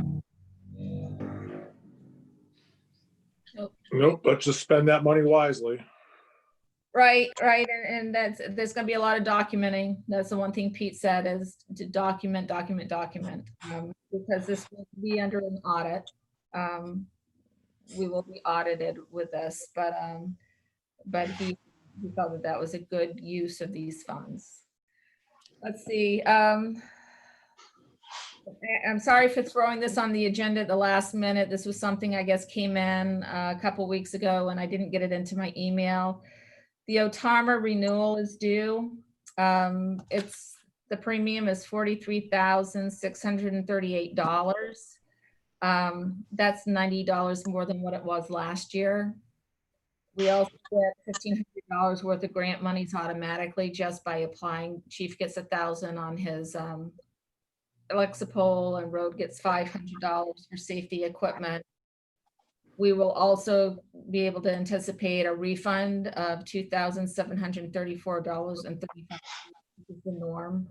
S1: Nope, let's just spend that money wisely.
S2: Right. And there's going to be a lot of documenting. That's the one thing Pete said, is to document, because this will be under an audit. We will be audited with this, but he felt that was a good use of these funds. Let's see. I'm sorry for throwing this on the agenda at the last minute. This was something I guess came in a couple weeks ago and I didn't get it into my email. The OTARMA renewal is due. The premium is $43,638. That's $90 more than what it was last year. We also get $1,500 worth of grant monies automatically just by applying. Chief gets $1,000 on his Alexapol, and Road gets $500 for safety equipment. We will also be able to anticipate a refund of $2,734.35, which is the norm.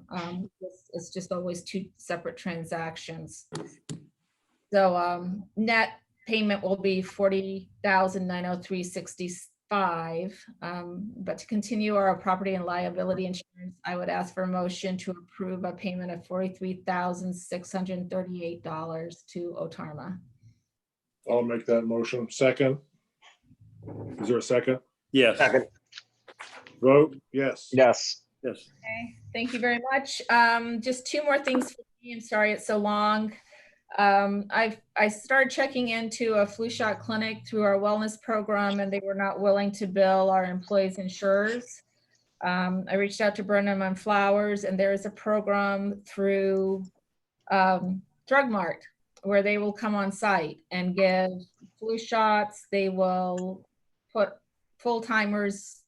S2: It's just always two separate transactions. So net payment will be $40,903.65. But to continue our property and liability insurance, I would ask for a motion to approve a payment of $43,638 to OTARMA.
S1: I'll make that motion. Second. Is there a second?
S6: Yes.
S3: Second.
S1: Vote yes.
S3: Yes.
S6: Yes.
S2: Okay, thank you very much. Just two more things for me. I'm sorry it's so long. I started checking into a flu shot clinic through our wellness program, and they were not willing to bill our employees' insurers. I reached out to Burnham and Flowers, and there is a program through Drug Mart where they will come on site and give flu shots. They will put full-timers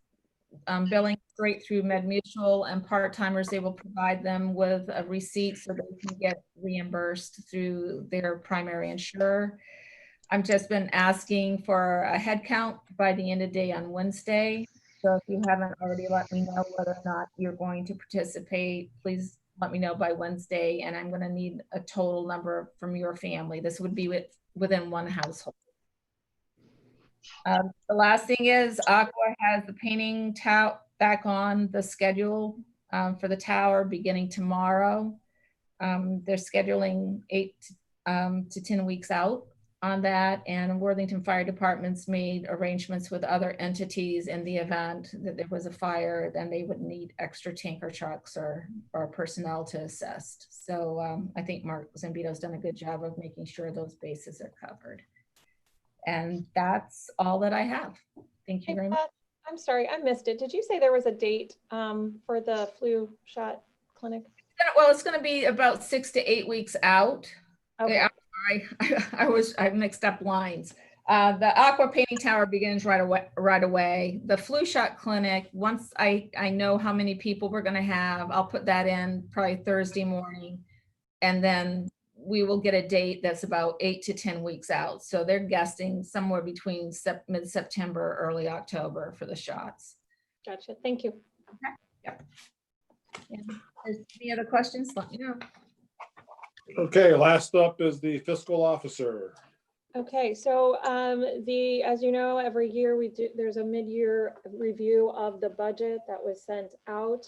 S2: billing straight through MedMutual, and part-timers, they will provide them with a receipt so they can get reimbursed through their primary insurer. I've just been asking for a head count by the end of the day on Wednesday. So if you haven't already let me know whether or not you're going to participate, please let me know by Wednesday. And I'm going to need a total number from your family. This would be within one household. The last thing is Aqua has the painting back on the schedule for the tower beginning tomorrow. They're scheduling 8 to 10 weeks out on that, and Worthington Fire Department's made arrangements with other entities in the event that there was a fire, then they would need extra tanker trucks or personnel to assist. So I think Mark Zambito's done a good job of making sure those bases are covered. And that's all that I have. Thank you
S8: Hey,
S2: very much.
S8: Beth, I'm sorry, I missed it. Did you say there was a date for the flu shot clinic?
S2: Well, it's going to be about 6 to 8 weeks out.
S8: Okay.
S2: I mixed up lines. The Aqua Painting Tower begins right away. The flu shot clinic, once I know how many people we're going to have, I'll put that in probably Thursday morning. And then we will get a date that's about 8 to 10 weeks out. So they're guessing somewhere between mid-September, early October for the shots.
S8: Gotcha. Thank you.
S2: Okay. Yep. And if there's any other questions, let me know.
S1: Okay, last up is the fiscal officer.
S8: Okay, so as you know, every year there's a mid-year review of the budget that was sent out.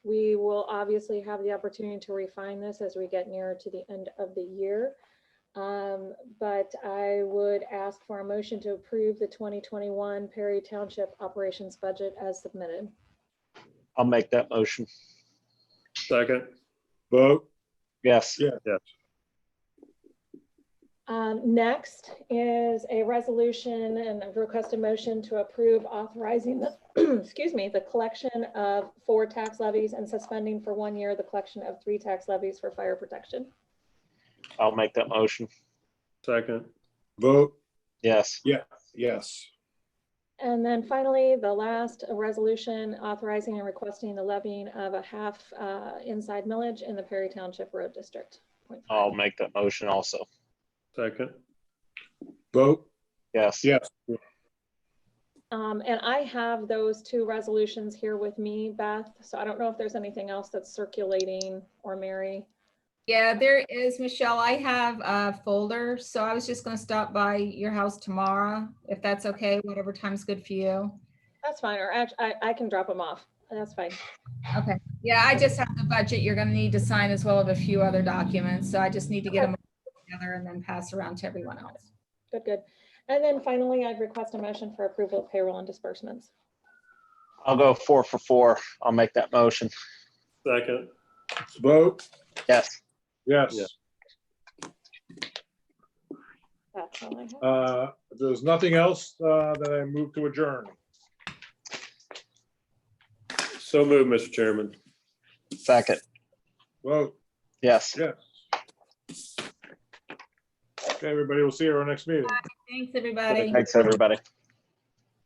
S8: We will obviously have the opportunity to refine this as we get nearer to the end of the year. But I would ask for a motion to approve the 2021 Perry Township operations budget as submitted.
S3: I'll make that motion.
S6: Second.
S1: Vote.
S3: Yes.
S1: Yeah.
S6: Yes.
S8: Next is a resolution and a requested motion to approve authorizing the, excuse me, the collection of 4 tax levies and suspending for 1 year the collection of 3 tax levies for fire protection.
S3: I'll make that motion.
S6: Second.
S1: Vote.
S3: Yes.
S1: Yeah. Yes.
S8: And then finally, the last resolution authorizing and requesting the levying of a half inside millage in the Perry Township Road District.
S3: I'll make that motion also.
S6: Second.
S1: Vote.
S3: Yes.
S1: Yes.
S8: And I have those 2 resolutions here with me, Beth. So I don't know if there's anything else that's circulating, or Mary.
S2: Yeah, there is, Michelle. I have a folder, so I was just going to stop by your house tomorrow, if that's okay, whatever time's good for you.
S8: That's fine, or actually, I can drop them off. That's fine.
S2: Okay. Yeah, I just have the budget you're going to need to sign as well as a few other documents. So I just need to get them together and then pass around to everyone else.
S8: Good, good. And then finally, I'd request a motion for approval of payroll and disbursements.
S3: I'll go 4 for 4. I'll make that motion.
S6: Second.
S1: Vote.
S3: Yes.
S1: Yes.
S6: Yeah.
S8: That's all I have.
S1: If there's nothing else, that I move to adjourn.
S6: So moved, Mr. Chairman.
S3: Second.
S1: Vote.
S3: Yes.
S1: Yes. Okay, everybody, we'll see you at our next meeting.
S2: Thanks, everybody.
S3: Thanks, everybody.